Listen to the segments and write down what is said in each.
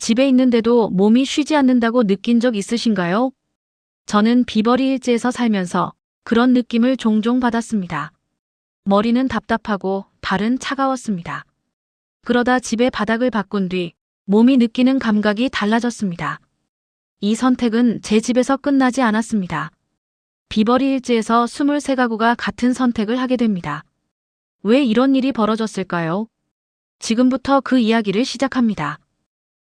집에 있는데도 몸이 쉬지 않는다고 느낀 적 있으신가요? 저는 비버리 hils에서 살면서 그런 느낌을 종종 받았습니다. 머리는 답답하고 발은 차가웠습니다. 그러다 집의 바닥을 바꾼 뒤 몸이 느끼는 감각이 달라졌습니다. 이 선택은 제 집에서 끝나지 않았습니다. 비버리 hils에서 23가구가 같은 선택을 하게 됩니다. 왜 이런 일이 벌어졌을까요? 지금부터 그 이야기를 시작합니다.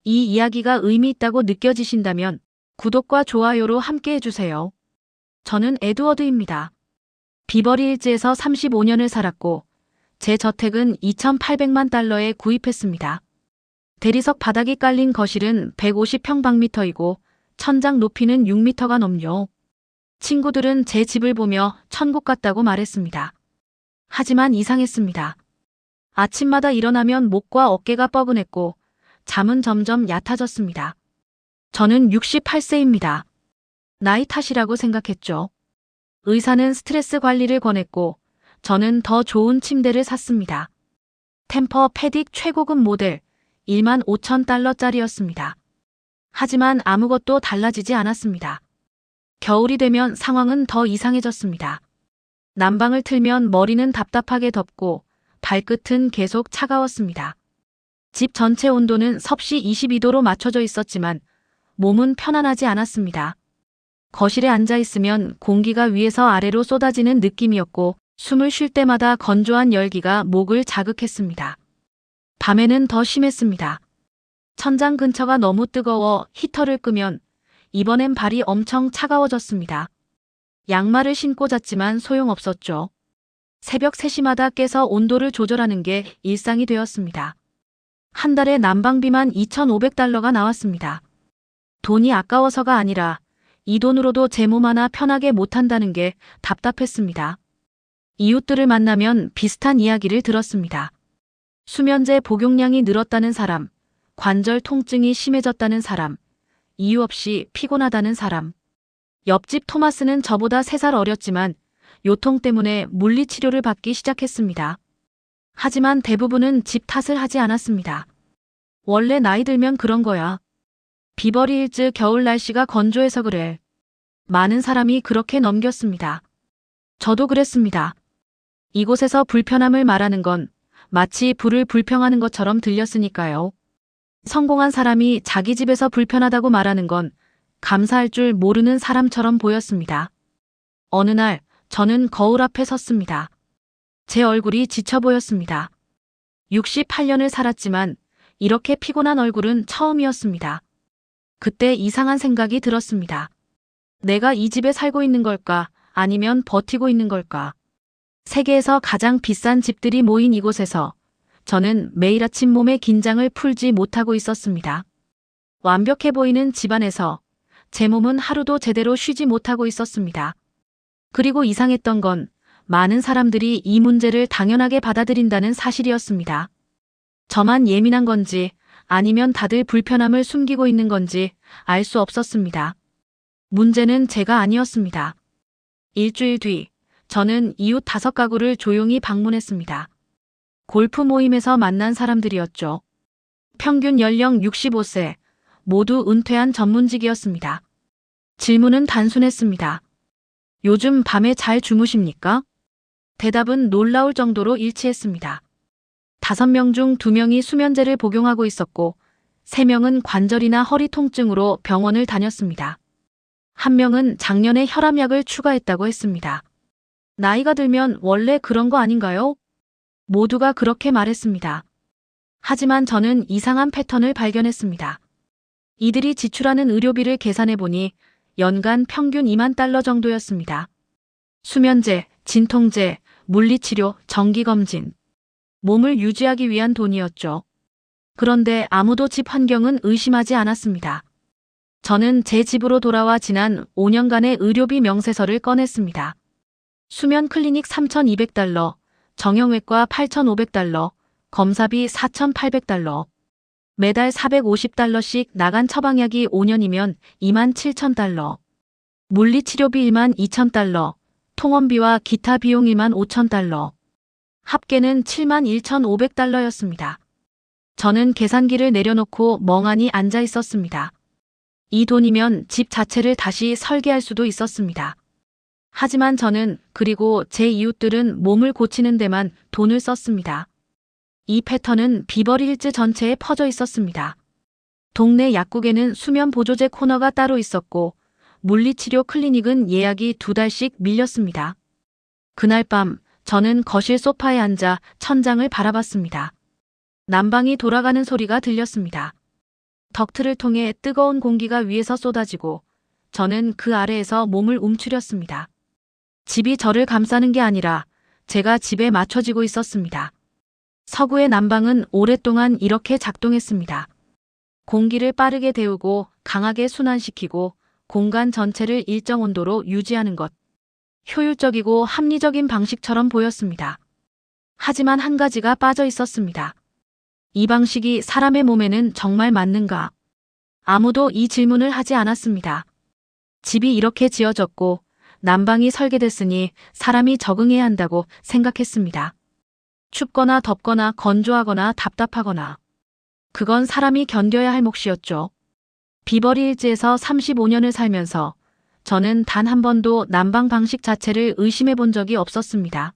이 이야기가 의미 있다고 느껴지신다면 구독과 좋아요로 함께 해주세요. 저는 에드워드입니다. 비버리 hils에서 35년을 살았고 제 저택은 2,800만 달러에 구입했습니다. 대리석 바닥이 깔린 거실은 150평방미터이고 천장 높이는 6미터가 넘요. 친구들은 제 집을 보며 천국 같다고 말했습니다. 하지만 이상했습니다. 아침마다 일어나면 목과 어깨가 뻐근했고 잠은 점점 얕아졌습니다. 저는 68세입니다. 나이 탓이라고 생각했죠. 의사는 스트레스 관리를 권했고 저는 더 좋은 침대를 샀습니다. 템퍼 패딕 최고급 모델 15,000달러짜리였습니다. 하지만 아무것도 달라지지 않았습니다. 겨울이 되면 상황은 더 이상해졌습니다. 난방을 틀면 머리는 답답하게 덥고 발끝은 계속 차가웠습니다. 집 전체 온도는 섭씨 22도로 맞춰져 있었지만 몸은 편안하지 않았습니다. 거실에 앉아 있으면 공기가 위에서 아래로 쏟아지는 느낌이었고 숨을 쉴 때마다 건조한 열기가 목을 자극했습니다. 밤에는 더 심했습니다. 천장 근처가 너무 뜨거워 히터를 끄면 이번엔 발이 엄청 차가워졌습니다. 양말을 신고 잤지만 소용없었죠. 새벽 3시마다 깨서 온도를 조절하는 게 일상이 되었습니다. 한 달에 난방비만 2,500달러가 나왔습니다. 돈이 아까워서가 아니라 이 돈으로도 제 몸 하나 편하게 못한다는 게 답답했습니다. 이웃들을 만나면 비슷한 이야기를 들었습니다. 수면제 복용량이 늘었다는 사람, 관절 통증이 심해졌다는 사람, 이유 없이 피곤하다는 사람. 옆집 토마스는 저보다 3살 어렸지만 요통 때문에 물리치료를 받기 시작했습니다. 하지만 대부분은 집 탓을 하지 않았습니다. 원래 나이 들면 그런 거야. 비버리 hils 겨울 날씨가 건조해서 그래. 많은 사람이 그렇게 넘겼습니다. 저도 그랬습니다. 이곳에서 불편함을 말하는 건 마치 불을 불평하는 것처럼 들렸으니까요. 성공한 사람이 자기 집에서 불편하다고 말하는 건 감사할 줄 모르는 사람처럼 보였습니다. 어느 날 저는 거울 앞에 섰습니다. 제 얼굴이 지쳐 보였습니다. 68년을 살았지만 이렇게 피곤한 얼굴은 처음이었습니다. 그때 이상한 생각이 들었습니다. 내가 이 집에 살고 있는 걸까? 아니면 버티고 있는 걸까? 세계에서 가장 비싼 집들이 모인 이곳에서 저는 매일 아침 몸의 긴장을 풀지 못하고 있었습니다. 완벽해 보이는 집안에서 제 몸은 하루도 제대로 쉬지 못하고 있었습니다. 그리고 이상했던 건 많은 사람들이 이 문제를 당연하게 받아들인다는 사실이었습니다. 저만 예민한 건지 아니면 다들 불편함을 숨기고 있는 건지 알 수 없었습니다. 문제는 제가 아니었습니다. 일주일 뒤 저는 이웃 5가구를 조용히 방문했습니다. 골프 모임에서 만난 사람들이었죠. 평균 연령 65세, 모두 은퇴한 전문직이었습니다. 질문은 단순했습니다. 요즘 밤에 잘 주무십니까? 대답은 놀라울 정도로 일치했습니다. 5명 중 2명이 수면제를 복용하고 있었고 3명은 관절이나 허리 통증으로 병원을 다녔습니다. 1명은 작년에 혈압약을 추가했다고 했습니다. 나이가 들면 원래 그런 거 아닌가요? 모두가 그렇게 말했습니다. 하지만 저는 이상한 패턴을 발견했습니다. 이들이 지출하는 의료비를 계산해보니 연간 평균 2만 달러 정도였습니다. 수면제, 진통제, 물리치료, 정기검진. 몸을 유지하기 위한 돈이었죠. 그런데 아무도 집 환경은 의심하지 않았습니다. 저는 제 집으로 돌아와 지난 5년간의 의료비 명세서를 꺼냈습니다. 수면 클리닉 3,200달러, 정형외과 8,500달러, 검사비 4,800달러. 매달 450달러씩 나간 처방약이 5년이면 27,000달러. 물리치료비 12,000달러, 통원비와 기타 비용 15,000달러. 합계는 71,500달러였습니다. 저는 계산기를 내려놓고 멍하니 앉아 있었습니다. 이 돈이면 집 자체를 다시 설계할 수도 있었습니다. 하지만 저는, 그리고 제 이웃들은 몸을 고치는 데만 돈을 썼습니다. 이 패턴은 비버리 hills 전체에 퍼져 있었습니다. 동네 약국에는 수면 보조제 코너가 따로 있었고 물리치료 클리닉은 예약이 2달씩 밀렸습니다. 그날 밤 저는 거실 소파에 앉아 천장을 바라봤습니다. 난방이 돌아가는 소리가 들렸습니다. 덕트를 통해 뜨거운 공기가 위에서 쏟아지고 저는 그 아래에서 몸을 움츠렸습니다. 집이 저를 감싸는 게 아니라 제가 집에 맞춰지고 있었습니다. 서구의 난방은 오랫동안 이렇게 작동했습니다. 공기를 빠르게 데우고 강하게 순환시키고 공간 전체를 일정 온도로 유지하는 것. 효율적이고 합리적인 방식처럼 보였습니다. 하지만 한 가지가 빠져 있었습니다. 이 방식이 사람의 몸에는 정말 맞는가? 아무도 이 질문을 하지 않았습니다. 집이 이렇게 지어졌고 난방이 설계됐으니 사람이 적응해야 한다고 생각했습니다. 춥거나 덥거나 건조하거나 답답하거나. 그건 사람이 견뎌야 할 몫이었죠. 비버리 hils에서 35년을 살면서 저는 단 한 번도 난방 방식 자체를 의심해 본 적이 없었습니다.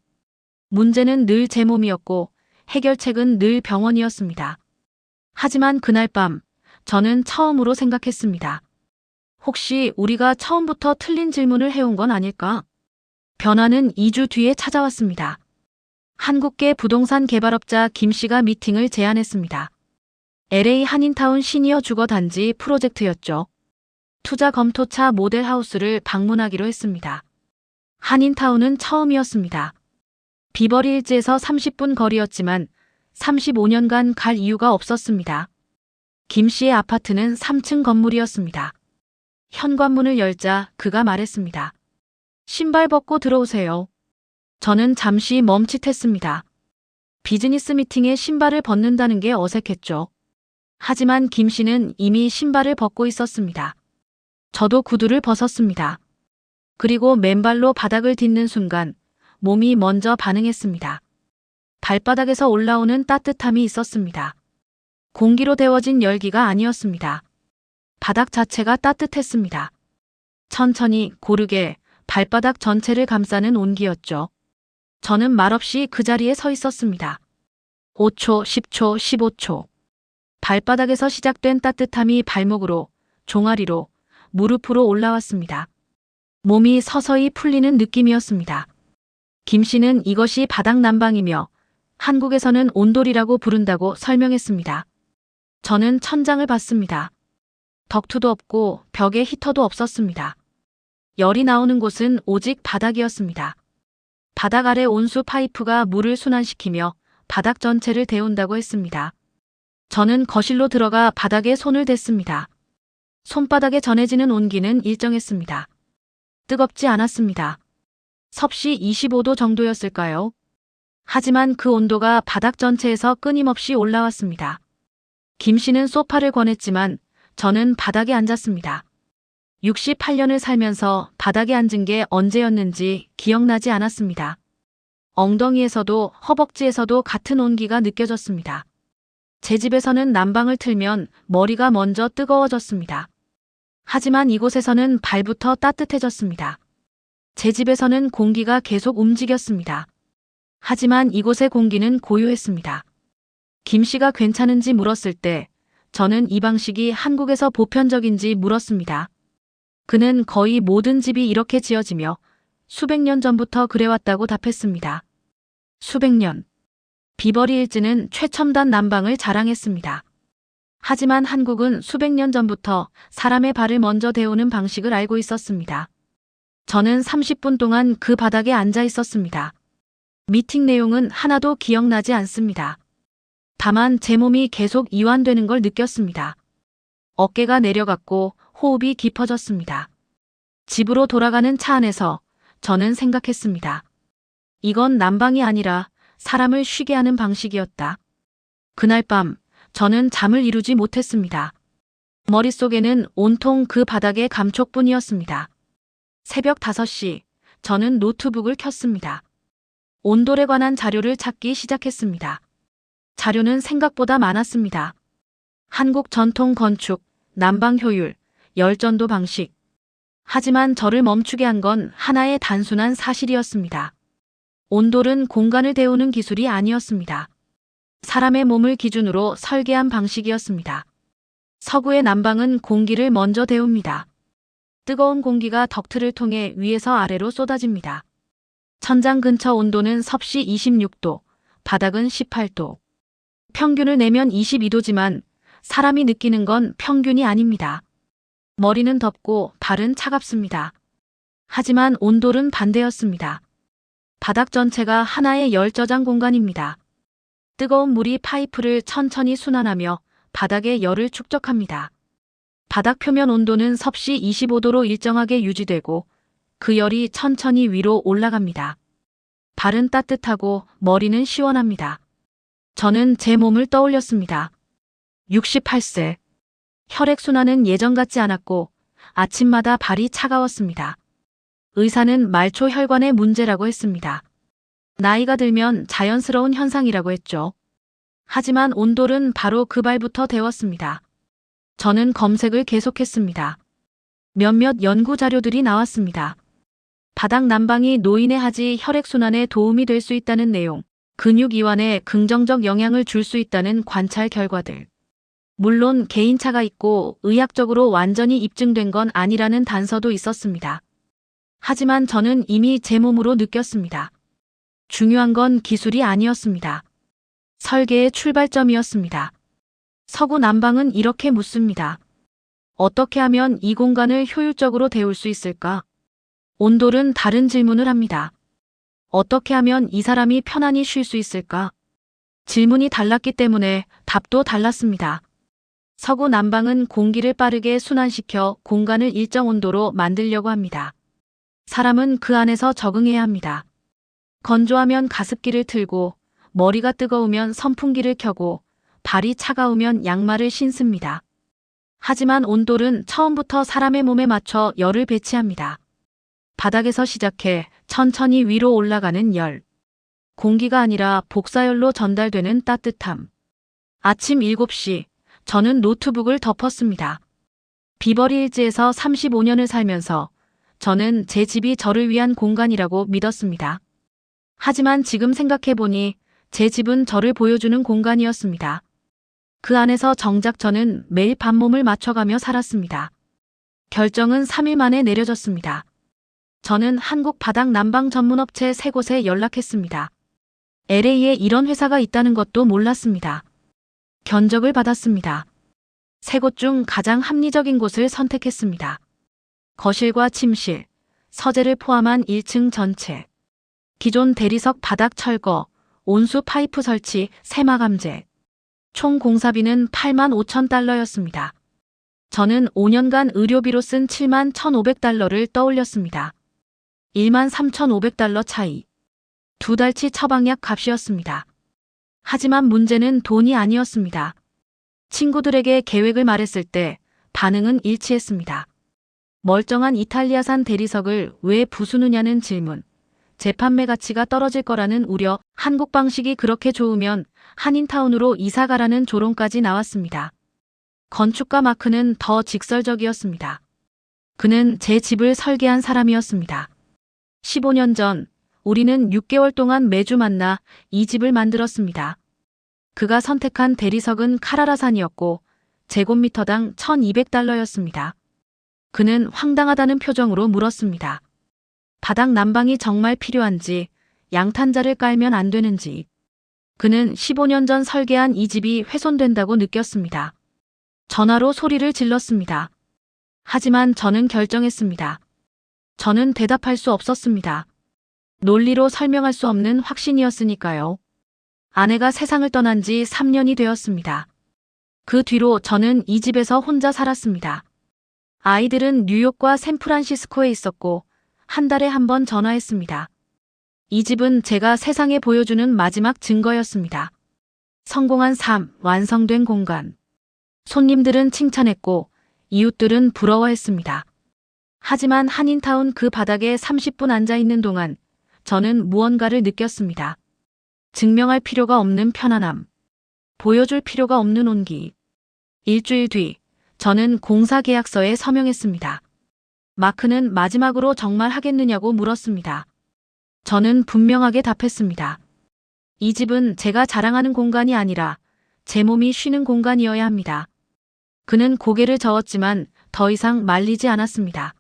문제는 늘 제 몸이었고 해결책은 늘 병원이었습니다. 하지만 그날 밤 저는 처음으로 생각했습니다. 혹시 우리가 처음부터 틀린 질문을 해온 건 아닐까? 변화는 2주 뒤에 찾아왔습니다. 한국계 부동산 개발업자 김 씨가 미팅을 제안했습니다. LA 한인타운 시니어 주거 단지 프로젝트였죠. 투자 검토차 모델하우스를 방문하기로 했습니다. 한인타운은 처음이었습니다. 비버리 hils에서 30분 거리였지만 35년간 갈 이유가 없었습니다. 김 씨의 아파트는 3층 건물이었습니다. 현관문을 열자 그가 말했습니다. 신발 벗고 들어오세요. 저는 잠시 멈칫했습니다. 비즈니스 미팅에 신발을 벗는다는 게 어색했죠. 하지만 김 씨는 이미 신발을 벗고 있었습니다. 저도 구두를 벗었습니다. 그리고 맨발로 바닥을 딛는 순간 몸이 먼저 반응했습니다. 발바닥에서 올라오는 따뜻함이 있었습니다. 공기로 데워진 열기가 아니었습니다. 바닥 자체가 따뜻했습니다. 천천히 고르게 발바닥 전체를 감싸는 온기였죠. 저는 말없이 그 자리에 서 있었습니다. 5초, 10초, 15초. 발바닥에서 시작된 따뜻함이 발목으로, 종아리로, 무릎으로 올라왔습니다. 몸이 서서히 풀리는 느낌이었습니다. 김 씨는 이것이 바닥 난방이며 한국에서는 온돌이라고 부른다고 설명했습니다. 저는 천장을 봤습니다. 덕트도 없고 벽에 히터도 없었습니다. 열이 나오는 곳은 오직 바닥이었습니다. 바닥 아래 온수 파이프가 물을 순환시키며 바닥 전체를 데운다고 했습니다. 저는 거실로 들어가 바닥에 손을 댔습니다. 손바닥에 전해지는 온기는 일정했습니다. 뜨겁지 않았습니다. 섭씨 25도 정도였을까요? 하지만 그 온도가 바닥 전체에서 끊임없이 올라왔습니다. 김 씨는 소파를 권했지만 저는 바닥에 앉았습니다. 68년을 살면서 바닥에 앉은 게 언제였는지 기억나지 않았습니다. 엉덩이에서도 허벅지에서도 같은 온기가 느껴졌습니다. 제 집에서는 난방을 틀면 머리가 먼저 뜨거워졌습니다. 하지만 이곳에서는 발부터 따뜻해졌습니다. 제 집에서는 공기가 계속 움직였습니다. 하지만 이곳의 공기는 고요했습니다. 김 씨가 괜찮은지 물었을 때 저는 이 방식이 한국에서 보편적인지 물었습니다. 그는 거의 모든 집이 이렇게 지어지며 수백 년 전부터 그래왔다고 답했습니다. 수백 년. 비버리 hils는 최첨단 난방을 자랑했습니다. 하지만 한국은 수백 년 전부터 사람의 발을 먼저 데우는 방식을 알고 있었습니다. 저는 30분 동안 그 바닥에 앉아 있었습니다. 미팅 내용은 하나도 기억나지 않습니다. 다만 제 몸이 계속 이완되는 걸 느꼈습니다. 어깨가 내려갔고 호흡이 깊어졌습니다. 집으로 돌아가는 차 안에서 저는 생각했습니다. 이건 난방이 아니라 사람을 쉬게 하는 방식이었다. 그날 밤 저는 잠을 이루지 못했습니다. 머릿속에는 온통 그 바닥의 감촉뿐이었습니다. 새벽 5시 저는 노트북을 켰습니다. 온돌에 관한 자료를 찾기 시작했습니다. 자료는 생각보다 많았습니다. 한국 전통 건축, 난방 효율, 열전도 방식. 하지만 저를 멈추게 한 건 하나의 단순한 사실이었습니다. 온돌은 공간을 데우는 기술이 아니었습니다. 사람의 몸을 기준으로 설계한 방식이었습니다. 서구의 난방은 공기를 먼저 데웁니다. 뜨거운 공기가 덕트를 통해 위에서 아래로 쏟아집니다. 천장 근처 온도는 섭씨 26도, 바닥은 18도. 평균을 내면 22도지만 사람이 느끼는 건 평균이 아닙니다. 머리는 덥고 발은 차갑습니다. 하지만 온돌은 반대였습니다. 바닥 전체가 하나의 열 저장 공간입니다. 뜨거운 물이 파이프를 천천히 순환하며 바닥의 열을 축적합니다. 바닥 표면 온도는 섭씨 25도로 일정하게 유지되고 그 열이 천천히 위로 올라갑니다. 발은 따뜻하고 머리는 시원합니다. 저는 제 몸을 떠올렸습니다. 68세. 혈액순환은 예전 같지 않았고 아침마다 발이 차가웠습니다. 의사는 말초 혈관의 문제라고 했습니다. 나이가 들면 자연스러운 현상이라고 했죠. 하지만 온돌은 바로 그 발부터 데웠습니다. 저는 검색을 계속했습니다. 몇몇 연구 자료들이 나왔습니다. 바닥 난방이 노인의 하지 혈액순환에 도움이 될 수 있다는 내용, 근육 이완에 긍정적 영향을 줄 수 있다는 관찰 결과들. 물론 개인차가 있고 의학적으로 완전히 입증된 건 아니라는 단서도 있었습니다. 하지만 저는 이미 제 몸으로 느꼈습니다. 중요한 건 기술이 아니었습니다. 설계의 출발점이었습니다. 서구 난방은 이렇게 묻습니다. 어떻게 하면 이 공간을 효율적으로 데울 수 있을까? 온돌은 다른 질문을 합니다. 어떻게 하면 이 사람이 편안히 쉴 수 있을까? 질문이 달랐기 때문에 답도 달랐습니다. 서구 난방은 공기를 빠르게 순환시켜 공간을 일정 온도로 만들려고 합니다. 사람은 그 안에서 적응해야 합니다. 건조하면 가습기를 틀고 머리가 뜨거우면 선풍기를 켜고 발이 차가우면 양말을 신습니다. 하지만 온돌은 처음부터 사람의 몸에 맞춰 열을 배치합니다. 바닥에서 시작해 천천히 위로 올라가는 열. 공기가 아니라 복사열로 전달되는 따뜻함. 아침 7시, 저는 노트북을 덮었습니다. 비버리 hils에서 35년을 살면서 저는 제 집이 저를 위한 공간이라고 믿었습니다. 하지만 지금 생각해보니 제 집은 저를 보여주는 공간이었습니다. 그 안에서 정작 저는 매일 밤몸을 맞춰가며 살았습니다. 결정은 3일 만에 내려졌습니다. 저는 한국 바닥 난방 전문업체 3곳에 연락했습니다. LA에 이런 회사가 있다는 것도 몰랐습니다. 견적을 받았습니다. 3곳 중 가장 합리적인 곳을 선택했습니다. 거실과 침실, 서재를 포함한 1층 전체. 기존 대리석 바닥 철거, 온수 파이프 설치, 세마 감재. 총 공사비는 8만 5천 달러였습니다. 저는 5년간 의료비로 쓴 7만 1,500달러를 떠올렸습니다. 1만 3,500달러 차이. 2달치 처방약 값이었습니다. 하지만 문제는 돈이 아니었습니다. 친구들에게 계획을 말했을 때 반응은 일치했습니다. 멀쩡한 이탈리아산 대리석을 왜 부수느냐는 질문. 재판매 가치가 떨어질 거라는 우려, 한국 방식이 그렇게 좋으면 한인타운으로 이사가라는 조롱까지 나왔습니다. 건축가 마크는 더 직설적이었습니다. 그는 제 집을 설계한 사람이었습니다. 15년 전 우리는 6개월 동안 매주 만나 이 집을 만들었습니다. 그가 선택한 대리석은 카라라산이었고 제곱미터당 1,200달러였습니다. 그는 황당하다는 표정으로 물었습니다. 바닥 난방이 정말 필요한지, 양탄자를 깔면 안 되는지. 그는 15년 전 설계한 이 집이 훼손된다고 느꼈습니다. 전화로 소리를 질렀습니다. 하지만 저는 결정했습니다. 저는 대답할 수 없었습니다. 논리로 설명할 수 없는 확신이었으니까요. 아내가 세상을 떠난 지 3년이 되었습니다. 그 뒤로 저는 이 집에서 혼자 살았습니다. 아이들은 뉴욕과 샌프란시스코에 있었고 한 달에 한 번 전화했습니다. 이 집은 제가 세상에 보여주는 마지막 증거였습니다. 성공한 삶, 완성된 공간. 손님들은 칭찬했고 이웃들은 부러워했습니다. 하지만 한인타운 그 바닥에 30분 앉아 있는 동안 저는 무언가를 느꼈습니다. 증명할 필요가 없는 편안함. 보여줄 필요가 없는 온기. 일주일 뒤, 저는 공사 계약서에 서명했습니다. 마크는 마지막으로 정말 하겠느냐고 물었습니다. 저는 분명하게 답했습니다. 이 집은 제가 자랑하는 공간이 아니라 제 몸이 쉬는 공간이어야 합니다. 그는 고개를 저었지만 더 이상 말리지 않았습니다.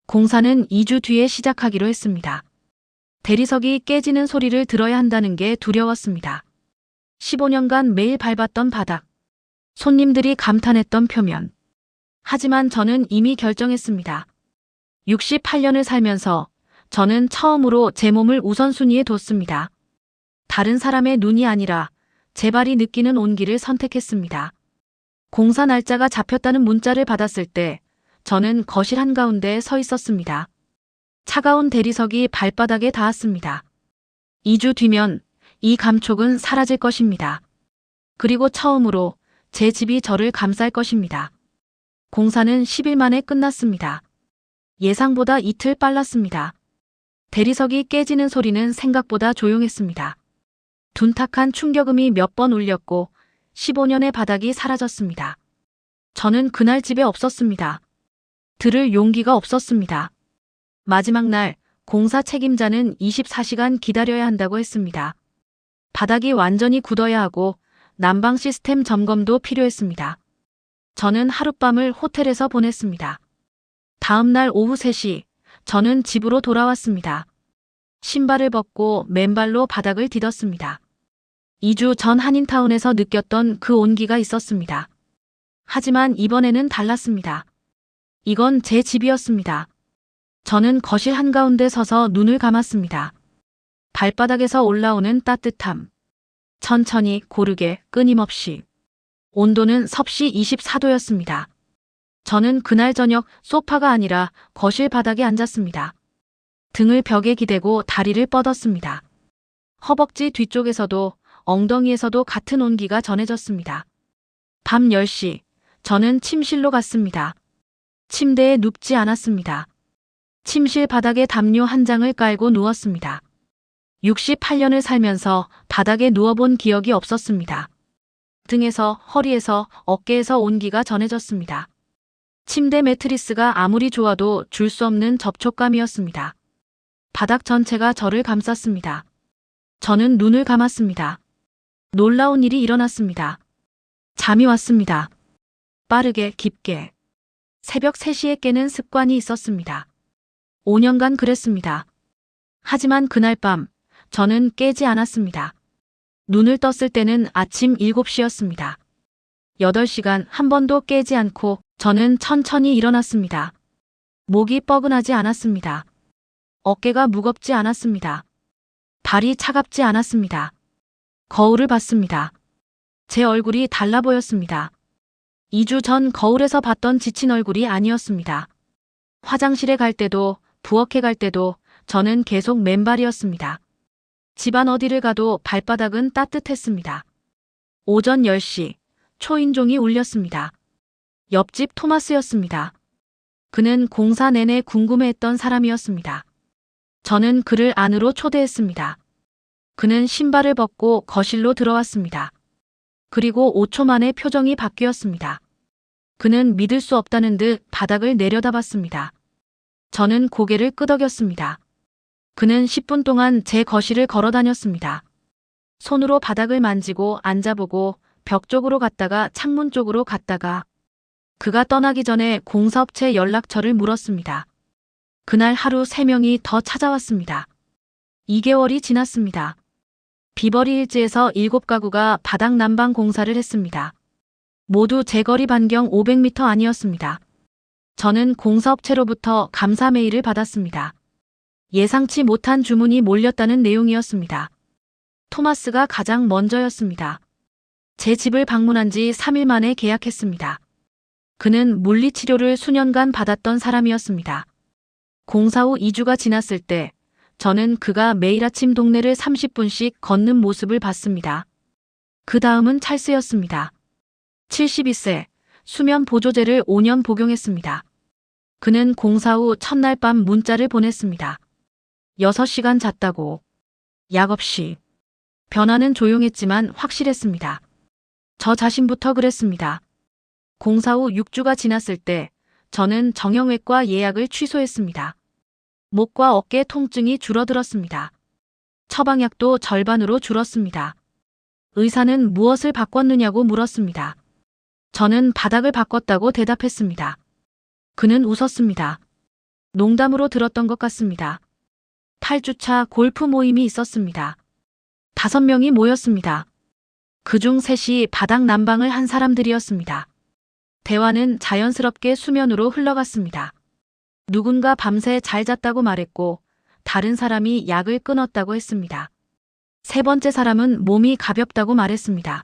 공사는 2주 뒤에 시작하기로 했습니다. 대리석이 깨지는 소리를 들어야 한다는 게 두려웠습니다. 15년간 매일 밟았던 바닥, 손님들이 감탄했던 표면. 하지만 저는 이미 결정했습니다. 68년을 살면서 저는 처음으로 제 몸을 우선순위에 뒀습니다. 다른 사람의 눈이 아니라 제 발이 느끼는 온기를 선택했습니다. 공사 날짜가 잡혔다는 문자를 받았을 때 저는 거실 한가운데에 서 있었습니다. 차가운 대리석이 발바닥에 닿았습니다. 2주 뒤면 이 감촉은 사라질 것입니다. 그리고 처음으로 제 집이 저를 감쌀 것입니다. 공사는 10일 만에 끝났습니다. 예상보다 이틀 빨랐습니다. 대리석이 깨지는 소리는 생각보다 조용했습니다. 둔탁한 충격음이 몇 번 울렸고 15년의 바닥이 사라졌습니다. 저는 그날 집에 없었습니다. 들을 용기가 없었습니다. 마지막 날 공사 책임자는 24시간 기다려야 한다고 했습니다. 바닥이 완전히 굳어야 하고 난방 시스템 점검도 필요했습니다. 저는 하룻밤을 호텔에서 보냈습니다. 다음 날 오후 3시, 저는 집으로 돌아왔습니다. 신발을 벗고 맨발로 바닥을 디뎠습니다. 2주 전 한인타운에서 느꼈던 그 온기가 있었습니다. 하지만 이번에는 달랐습니다. 이건 제 집이었습니다. 저는 거실 한가운데 서서 눈을 감았습니다. 발바닥에서 올라오는 따뜻함. 천천히, 고르게, 끊임없이. 온도는 섭씨 24도였습니다. 저는 그날 저녁 소파가 아니라 거실 바닥에 앉았습니다. 등을 벽에 기대고 다리를 뻗었습니다. 허벅지 뒤쪽에서도 엉덩이에서도 같은 온기가 전해졌습니다. 밤 10시, 저는 침실로 갔습니다. 침대에 눕지 않았습니다. 침실 바닥에 담요 한 장을 깔고 누웠습니다. 68년을 살면서 바닥에 누워본 기억이 없었습니다. 등에서, 허리에서, 어깨에서 온기가 전해졌습니다. 침대 매트리스가 아무리 좋아도 줄 수 없는 접촉감이었습니다. 바닥 전체가 저를 감쌌습니다. 저는 눈을 감았습니다. 놀라운 일이 일어났습니다. 잠이 왔습니다. 빠르게, 깊게. 새벽 3시에 깨는 습관이 있었습니다. 5년간 그랬습니다. 하지만 그날 밤, 저는 깨지 않았습니다. 눈을 떴을 때는 아침 7시였습니다. 8시간 한 번도 깨지 않고 저는 천천히 일어났습니다. 목이 뻐근하지 않았습니다. 어깨가 무겁지 않았습니다. 발이 차갑지 않았습니다. 거울을 봤습니다. 제 얼굴이 달라 보였습니다. 2주 전 거울에서 봤던 지친 얼굴이 아니었습니다. 화장실에 갈 때도, 부엌에 갈 때도 저는 계속 맨발이었습니다. 집안 어디를 가도 발바닥은 따뜻했습니다. 오전 10시, 초인종이 울렸습니다. 옆집 토마스였습니다. 그는 공사 내내 궁금해했던 사람이었습니다. 저는 그를 안으로 초대했습니다. 그는 신발을 벗고 거실로 들어왔습니다. 그리고 5초 만에 표정이 바뀌었습니다. 그는 믿을 수 없다는 듯 바닥을 내려다봤습니다. 저는 고개를 끄덕였습니다. 그는 10분 동안 제 거실을 걸어 다녔습니다. 손으로 바닥을 만지고 앉아보고 벽 쪽으로 갔다가 창문 쪽으로 갔다가 그가 떠나기 전에 공사업체 연락처를 물었습니다. 그날 하루 3명이 더 찾아왔습니다. 2개월이 지났습니다. 비버리 hils에서 7가구가 바닥 난방 공사를 했습니다. 모두 제 거리 반경 500m 아니었습니다. 저는 공사업체로부터 감사 메일을 받았습니다. 예상치 못한 주문이 몰렸다는 내용이었습니다. 토마스가 가장 먼저였습니다. 제 집을 방문한 지 3일 만에 계약했습니다. 그는 물리치료를 수년간 받았던 사람이었습니다. 공사 후 2주가 지났을 때 저는 그가 매일 아침 동네를 30분씩 걷는 모습을 봤습니다. 그 다음은 찰스였습니다. 72세, 수면 보조제를 5년 복용했습니다. 그는 공사 후 첫날 밤 문자를 보냈습니다. 6시간 잤다고. 약 없이. 변화는 조용했지만 확실했습니다. 저 자신부터 그랬습니다. 공사 후 6주가 지났을 때 저는 정형외과 예약을 취소했습니다. 목과 어깨 통증이 줄어들었습니다. 처방약도 절반으로 줄었습니다. 의사는 무엇을 바꿨느냐고 물었습니다. 저는 바닥을 바꿨다고 대답했습니다. 그는 웃었습니다. 농담으로 들었던 것 같습니다. 8주차 골프 모임이 있었습니다. 5명이 모였습니다. 그중 3이 바닥 난방을 한 사람들이었습니다. 대화는 자연스럽게 수면으로 흘러갔습니다. 누군가 밤새 잘 잤다고 말했고 다른 사람이 약을 끊었다고 했습니다. 3번째 사람은 몸이 가볍다고 말했습니다.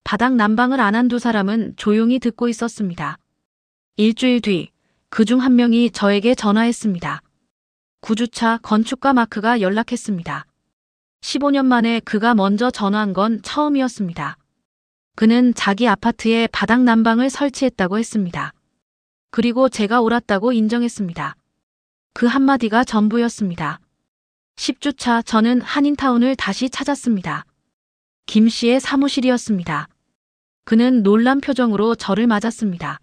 바닥 난방을 안 한 2사람은 조용히 듣고 있었습니다. 일주일 뒤 그중 1명이 저에게 전화했습니다. 9주차 건축가 마크가 연락했습니다. 15년 만에 그가 먼저 전화한 건 처음이었습니다. 그는 자기 아파트에 바닥 난방을 설치했다고 했습니다. 그리고 제가 옳았다고 인정했습니다. 그 한마디가 전부였습니다. 10주차 저는 한인타운을 다시 찾았습니다. 김 씨의 사무실이었습니다. 그는 놀란 표정으로 저를 맞았습니다.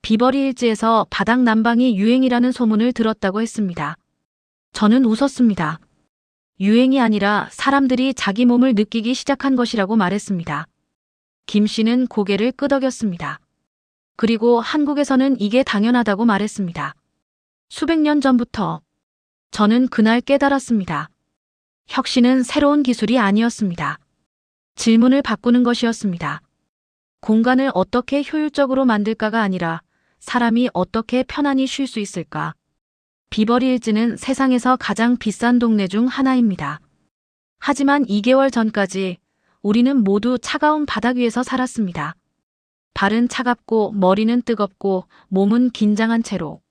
비버리 hils에서 바닥 난방이 유행이라는 소문을 들었다고 했습니다. 저는 웃었습니다. 유행이 아니라 사람들이 자기 몸을 느끼기 시작한 것이라고 말했습니다. 김 씨는 고개를 끄덕였습니다. 그리고 한국에서는 이게 당연하다고 말했습니다. 수백 년 전부터 저는 그날 깨달았습니다. 혁신은 새로운 기술이 아니었습니다. 질문을 바꾸는 것이었습니다. 공간을 어떻게 효율적으로 만들까가 아니라 사람이 어떻게 편안히 쉴 수 있을까. 비버리 hils는 세상에서 가장 비싼 동네 중 하나입니다. 하지만 2개월 전까지 우리는 모두 차가운 바닥 위에서 살았습니다. 발은 차갑고 머리는 뜨겁고 몸은 긴장한 채로.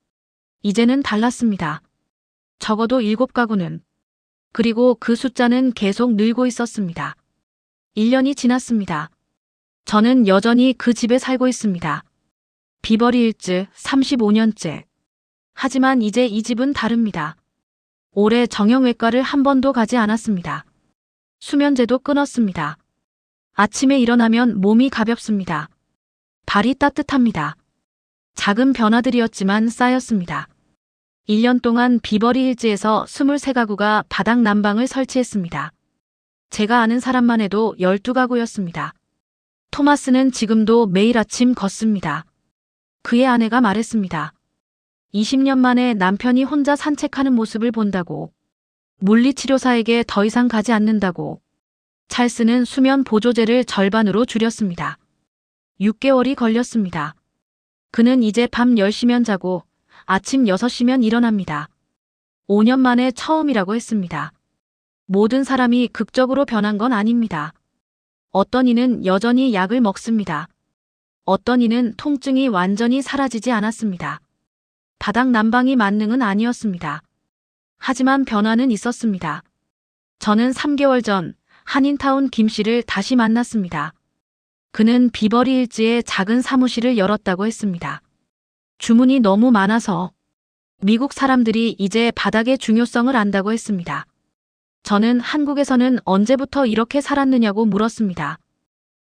이제는 달랐습니다. 적어도 7가구는. 그리고 그 숫자는 계속 늘고 있었습니다. 1년이 지났습니다. 저는 여전히 그 집에 살고 있습니다. 비버리 hils 35년째. 하지만 이제 이 집은 다릅니다. 올해 정형외과를 한 번도 가지 않았습니다. 수면제도 끊었습니다. 아침에 일어나면 몸이 가볍습니다. 발이 따뜻합니다. 작은 변화들이었지만 쌓였습니다. 1년 동안 비버리 hils에서 23가구가 바닥 난방을 설치했습니다. 제가 아는 사람만 해도 12가구였습니다. 토마스는 지금도 매일 아침 걷습니다. 그의 아내가 말했습니다. 20년 만에 남편이 혼자 산책하는 모습을 본다고. 물리치료사에게 더 이상 가지 않는다고. 찰스는 수면 보조제를 절반으로 줄였습니다. 6개월이 걸렸습니다. 그는 이제 밤 10시면 자고 아침 6시면 일어납니다. 5년 만에 처음이라고 했습니다. 모든 사람이 극적으로 변한 건 아닙니다. 어떤 이는 여전히 약을 먹습니다. 어떤 이는 통증이 완전히 사라지지 않았습니다. 바닥 난방이 만능은 아니었습니다. 하지만 변화는 있었습니다. 저는 3개월 전 한인타운 김 씨를 다시 만났습니다. 그는 비버리 hils에 작은 사무실을 열었다고 했습니다. 주문이 너무 많아서 미국 사람들이 이제 바닥의 중요성을 안다고 했습니다. 저는 한국에서는 언제부터 이렇게 살았느냐고 물었습니다.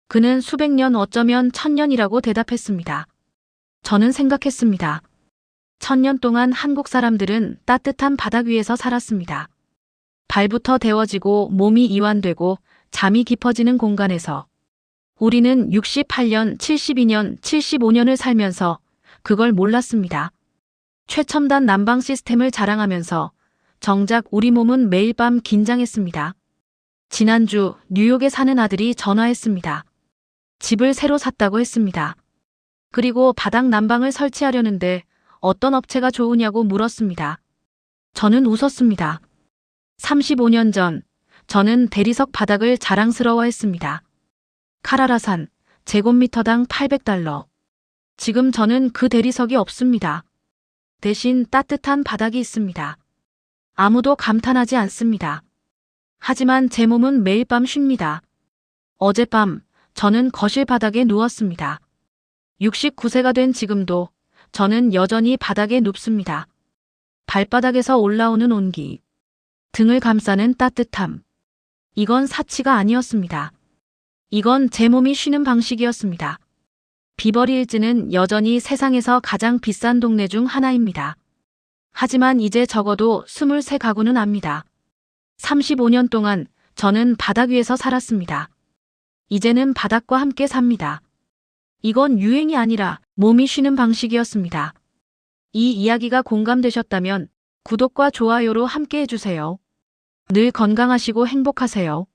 그는 수백 년 어쩌면 1000년이라고 대답했습니다. 저는 생각했습니다. 1000년 동안 한국 사람들은 따뜻한 바닥 위에서 살았습니다. 발부터 데워지고 몸이 이완되고 잠이 깊어지는 공간에서 우리는 68년, 72년, 75년을 살면서 그걸 몰랐습니다. 최첨단 난방 시스템을 자랑하면서 정작 우리 몸은 매일 밤 긴장했습니다. 지난주 뉴욕에 사는 아들이 전화했습니다. 집을 새로 샀다고 했습니다. 그리고 바닥 난방을 설치하려는데 어떤 업체가 좋으냐고 물었습니다. 저는 웃었습니다. 35년 전 저는 대리석 바닥을 자랑스러워했습니다. 카라라산, 제곱미터당 $800. 지금 저는 그 대리석이 없습니다. 대신 따뜻한 바닥이 있습니다. 아무도 감탄하지 않습니다. 하지만 제 몸은 매일 밤 쉽니다. 어젯밤 저는 거실 바닥에 누웠습니다. 69세가 된 지금도 저는 여전히 바닥에 눕습니다. 발바닥에서 올라오는 온기, 등을 감싸는 따뜻함. 이건 사치가 아니었습니다. 이건 제 몸이 쉬는 방식이었습니다. 비버리 hils는 여전히 세상에서 가장 비싼 동네 중 하나입니다. 하지만 이제 적어도 23가구는 압니다. 35년 동안 저는 바닥 위에서 살았습니다. 이제는 바닥과 함께 삽니다. 이건 유행이 아니라 몸이 쉬는 방식이었습니다. 이 이야기가 공감되셨다면 구독과 좋아요로 함께 해주세요. 늘 건강하시고 행복하세요.